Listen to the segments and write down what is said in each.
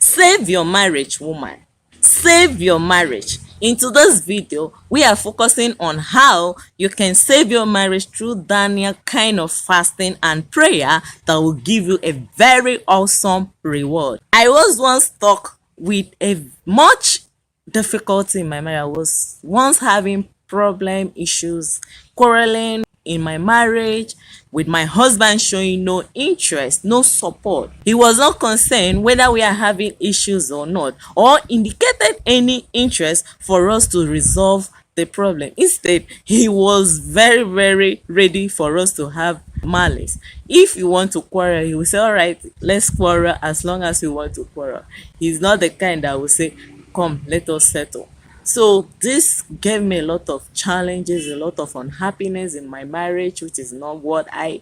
Save your marriage, woman. Save your marriage. In today's video, we are focusing on how you can save your marriage through Daniel kind of fasting and prayer that will give you a very awesome reward. I was once stuck with a much difficulty in my marriage. I was once having problem, issues, quarreling in my marriage, with my husband showing no interest, no support. He was not concerned whether we are having issues or not, or indicated any interest for us to resolve the problem. Instead, he was very ready for us to have malice. If you want to quarrel, he will say, all right, let's quarrel as long as you want to quarrel. He's not the kind that will say, come, let us settle. So this gave me a lot of challenges, a lot of unhappiness in my marriage, which is not what I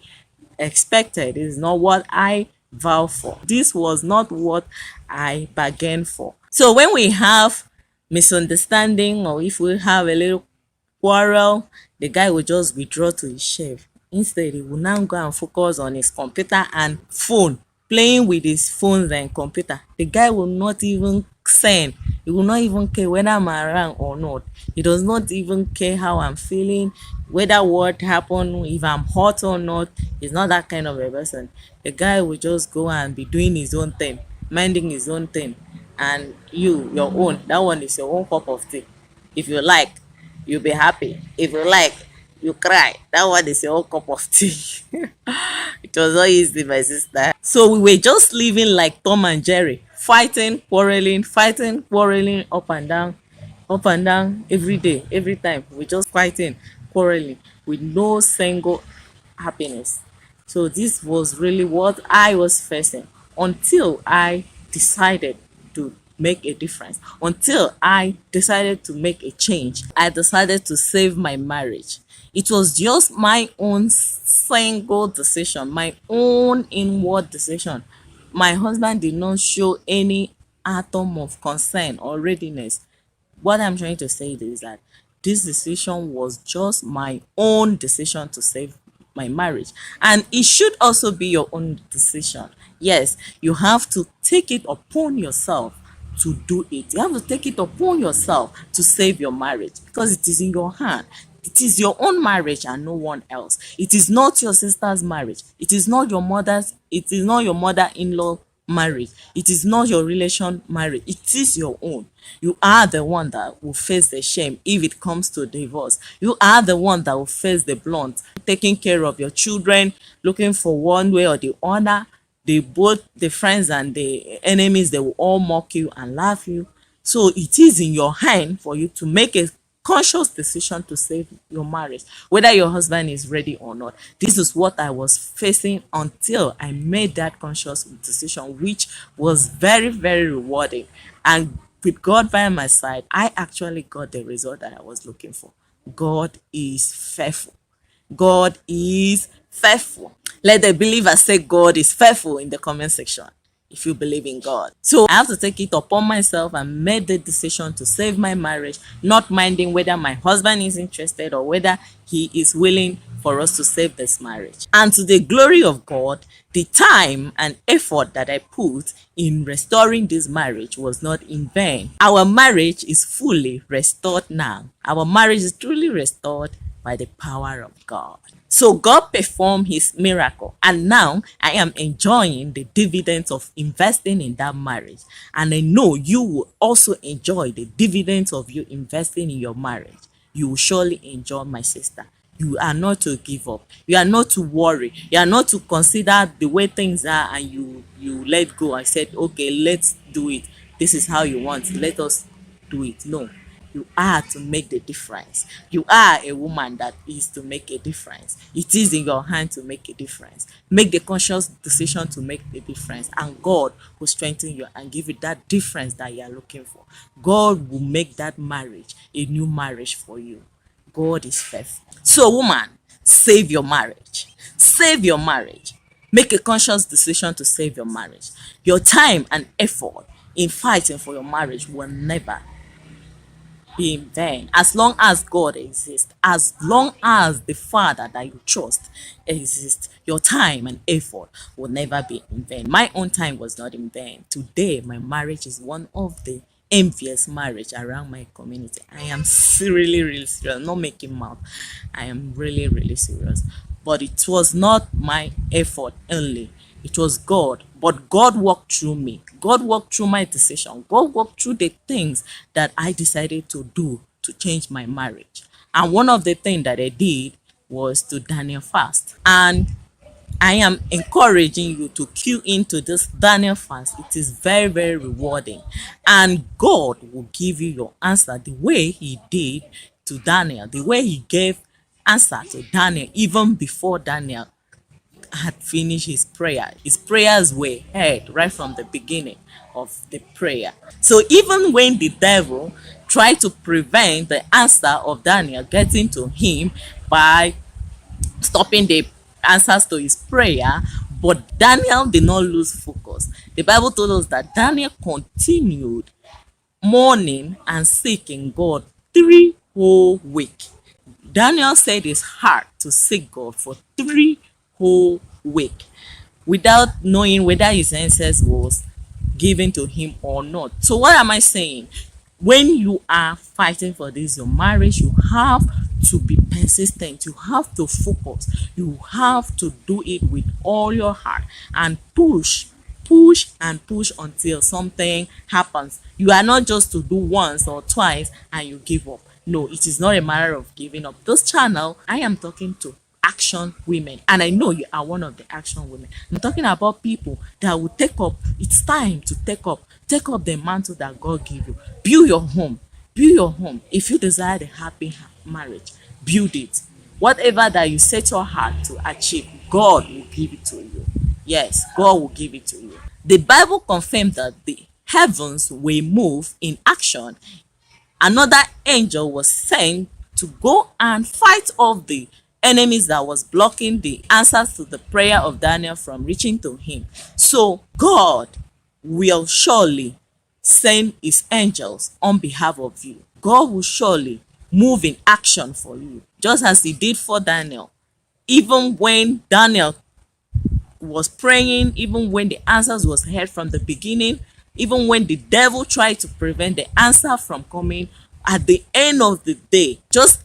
expected. It is not what I vowed for. This was not what I bargained for. So when we have misunderstanding, or if we have a little quarrel, the guy will just withdraw to his shelf. Instead, he will now go and focus on his computer and phone, playing with his phones and computer. The guy will not even send. He will not even care whether I'm around or not. He does not even care how I'm feeling, whether what happened, if I'm hot or not. He's not that kind of a person. The guy will just go and be doing his own thing, minding his own thing. And your own, that one is your own cup of tea. If you like, you'll be happy. If you like, you cry. That one is your own cup of tea. It was not easy, my sister. So we were just living like Tom and Jerry, fighting, quarreling, up and down every day, every time. We just fighting, quarreling with no single happiness. So this was really what I was facing until I decided to make a difference, until I decided to make a change. I decided to save my marriage. It was just my own single decision, my own inward decision. My husband did not show any atom of concern or readiness. What I'm trying to say is that this decision was just my own decision to save my marriage, and it should also be your own decision. Yes, you have to take it upon yourself to do it. You have to take it upon yourself to save your marriage, because it is in your hand. It is your own marriage and no one else. It is not your sister's marriage. It is not your mother-in-law marriage. It is not your relation marriage. It is your own. You are the one that will face the shame if it comes to divorce. You are the one that will face the blunt. Taking care of your children, looking for one way or the other. Both the friends and the enemies, they will all mock you and laugh you. So it is in your hand for you to make a conscious decision to save your marriage, whether your husband is ready or not. This is what I was facing until I made that conscious decision, which was very rewarding. And with God by my side, I actually got the result that I was looking for. God is faithful. God is faithful. Let the believer say God is faithful in the comment section if you believe in God. So I have to take it upon myself and made the decision to save my marriage, not minding whether my husband is interested or whether he is willing for us to save this marriage. And to the glory of God, the time and effort that I put in restoring this marriage was not in vain. Our marriage is fully restored now. Our marriage is truly restored by the power of God. So God performed his miracle, and now I am enjoying the dividends of investing in that marriage. And I know you will also enjoy the dividends of you investing in your marriage. You will surely enjoy, my sister. You are not to give up. You are not to worry. You are not to consider the way things are and you let go and said, okay, let's do it. This is how you want. Let us do it. No. You are to make the difference. You are a woman that is to make a difference. It is in your hand to make a difference. Make the conscious decision to make the difference, and God will strengthen you and give you that difference that you are looking for. God will make that marriage a new marriage for you. God is faithful. So, woman, save your marriage. Save your marriage. Make a conscious decision to save your marriage. Your time and effort in fighting for your marriage will never be in vain. As long as God exists, as long as the Father that you trust exists, your time and effort will never be in vain. My own time was not in vain. Today, my marriage is one of the envious marriage around my community. I am really, really serious. I'm not making mouth. I am really, really serious. But it was not my effort only. It was God. But God walked through me. God walked through my decision. God walked through the things that I decided to do to change my marriage. And one of the things that I did was to Daniel fast. And I am encouraging you to cue into this Daniel fast. It is very, very rewarding. And God will give you your answer the way he did to Daniel, the way he gave answer to Daniel even before Daniel had finished his prayer. His prayers were heard right from the beginning of the prayer. So even when the devil tried to prevent the answer of Daniel getting to him by stopping the answers to his prayer, but Daniel did not lose focus. The Bible told us that Daniel continued mourning and seeking God 3 whole weeks. Daniel set his heart to seek God for 3 whole weeks without knowing whether his answers was given to him or not. So what am I saying? When you are fighting for this, your marriage, you have to be persistent. You have to focus. You have to do it with all your heart and push and push until something happens. You are not just to do once or twice and you give up. No, it is not a matter of giving up. This channel, I am talking to action women, and I know you are one of the action women. I'm talking about people that will take up. It's time to take up the mantle that God gave you. Build your home. If you desire a happy marriage, build it. Whatever that you set your heart to achieve, God will give it to you. Yes, God will give it to you. The Bible confirms that the heavens will move in action. Another angel was sent to go and fight off the enemies that was blocking the answers to the prayer of Daniel from reaching to him. So God will surely send his angels on behalf of you. God will surely move in action for you, just as he did for Daniel. Even when Daniel was praying, even when the answers was heard from the beginning, even when the devil tried to prevent the answer from coming, at the end of the day, just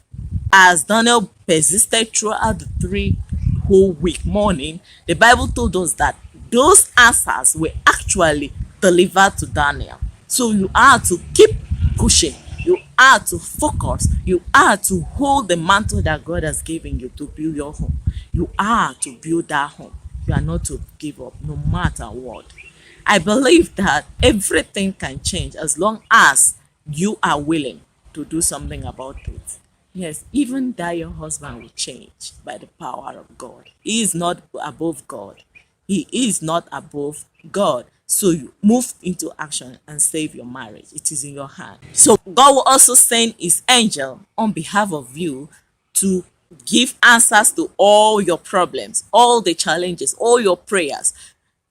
as Daniel persisted throughout the 3 whole week morning, the Bible told us that those answers were actually delivered to Daniel. So you are to keep pushing. You are to focus. You are to hold the mantle that God has given you to build your home. You are to build that home. You are not to give up no matter what. I believe that everything can change as long as you are willing to do something about it. Yes, even that your husband will change by the power of God. He is not above God. He is not above God. So you move into action and save your marriage. It is in your hand. So God will also send his angel on behalf of you to give answers to all your problems, all the challenges, all your prayers.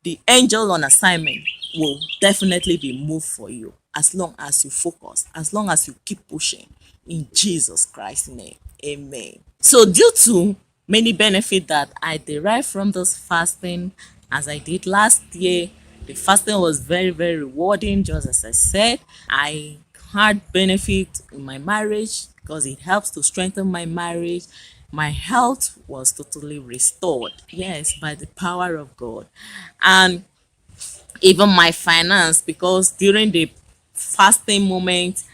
The angel on assignment will definitely be moved for you as long as you focus, as long as you keep pushing. In Jesus Christ's name, amen. So due to many benefits that I derived from this fasting, as I did last year, the fasting was very, very rewarding. Just as I said, I had benefit in my marriage because it helps to strengthen my marriage. My health was totally restored, yes, by the power of God. And even my finance, because during the fasting moment,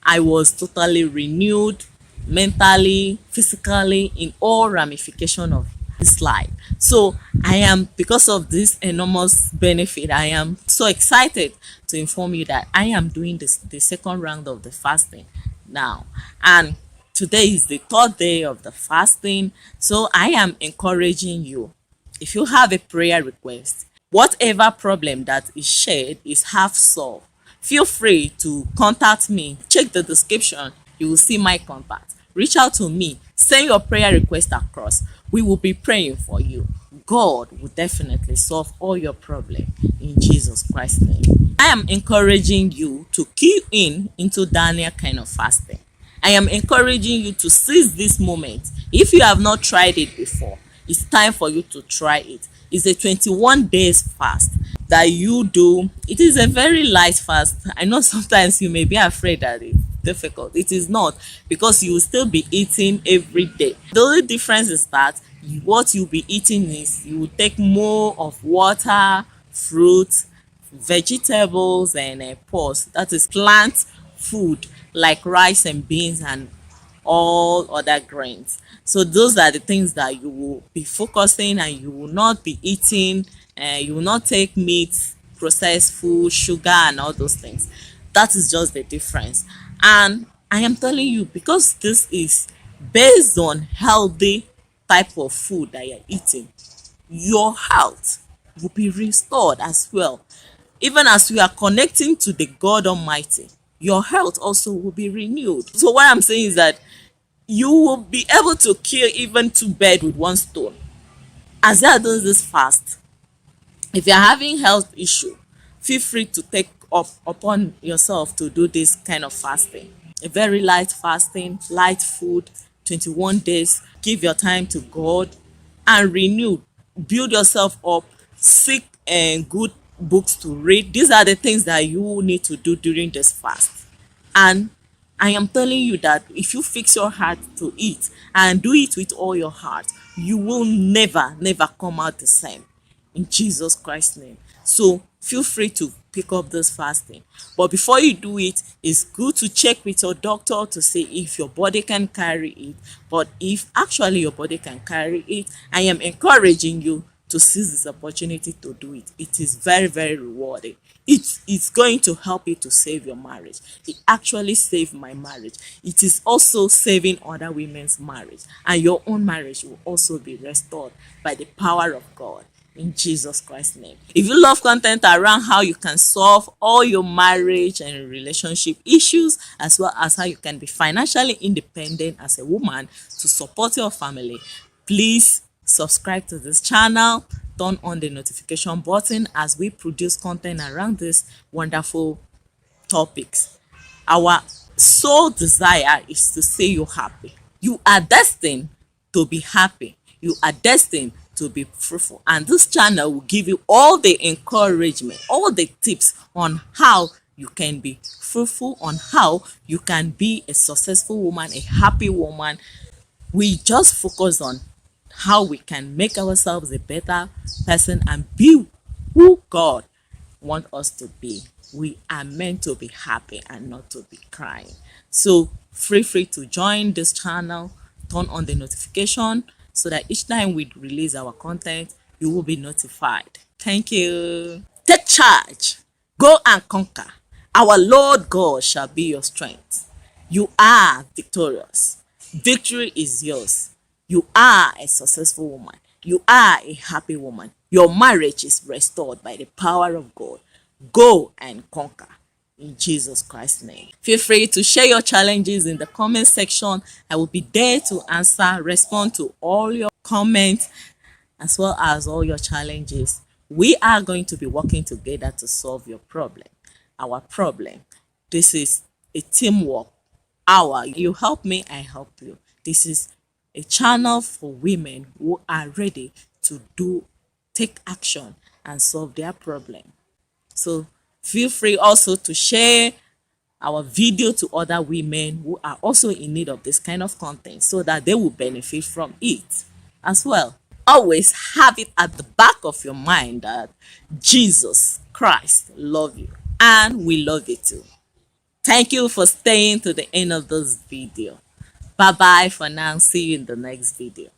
I was totally renewed mentally, physically, in all ramification of this life. So I am, because of this enormous benefit, I am so excited to inform you that I am doing the second round of the fasting now. And today is the 3rd day of the fasting. So I am encouraging you, if you have a prayer request, whatever problem that is shared is half solved, feel free to contact me. Check the description. You will see my contact. Reach out to me. Send your prayer request across. We will be praying for you. God will definitely solve all your problems in Jesus Christ's name. I am encouraging you to to key in into Daniel kind of fasting. I am encouraging you to seize this moment. If you have not tried it before, it's time for you to try it. It's a 21 days fast that you do. It is a very light fast. I know sometimes you may be afraid that it's difficult. It is not, because you will still be eating every day. The only difference is that what you'll be eating is you will take more of water, fruit, vegetables, and pulse, that is plant food like rice and beans and all other grains. So those are the things that you will be focusing, and you will not be eating, you will not take meat, processed food, sugar, and all those things. That is just the difference. And I am telling you, because this is based on healthy type of food that you're eating, your health will be restored as well. Even as you are connecting to the God Almighty, your health also will be renewed. So what I'm saying is that you will be able to kill even two birds with one stone. As you are doing this fast, if you're having health issue, feel free to take up upon yourself to do this kind of fasting. A very light fasting, light food, 21 days. Give your time to God and renew. Build yourself up. Seek good books to read. These are the things that you need to do during this fast. And I am telling you that if you fix your heart to it and do it with all your heart, you will never come out the same, in Jesus Christ's name. So feel free to pick up this fasting. But before you do it, it's good to check with your doctor to see if your body can carry it. But if actually your body can carry it, I am encouraging you to seize this opportunity to do it. It is very rewarding. It's going to help you to save your marriage. It actually saved my marriage. It is also saving other women's marriage, and your own marriage will also be restored by the power of God, in Jesus Christ's name. If you love content around how you can solve all your marriage and relationship issues, as well as how you can be financially independent as a woman to support your family, please subscribe to this channel, turn on the notification button as we produce content around these wonderful topics. Our sole desire is to see you happy. You are destined to be happy. You are destined to be fruitful. And this channel will give you all the encouragement, all the tips on how you can be fruitful, on how you can be a successful woman, a happy woman. We just focus on how we can make ourselves a better person and be who God wants us to be. We are meant to be happy and not to be crying. So feel free to join this channel, turn on the notification so that each time we release our content, you will be notified. Thank you. Take charge. Go and conquer. Our Lord God shall be your strength. You are victorious. Victory is yours. You are a successful woman. You are a happy woman. Your marriage is restored by the power of God. Go and conquer, in Jesus Christ's name. Feel free to share your challenges in the comment section. I will be there to answer, respond to all your comments, as well as all your challenges. We are going to be working together to solve your problem, our problem. This is a teamwork. You help me, I help you. This is a channel for women who are ready to take action and solve their problem. So feel free also to share our video to other women who are also in need of this kind of content so that they will benefit from it as well. Always have it at the back of your mind that Jesus Christ loves you and we love you too. Thank you for staying to the end of this video. Bye bye for now. See you in the next video.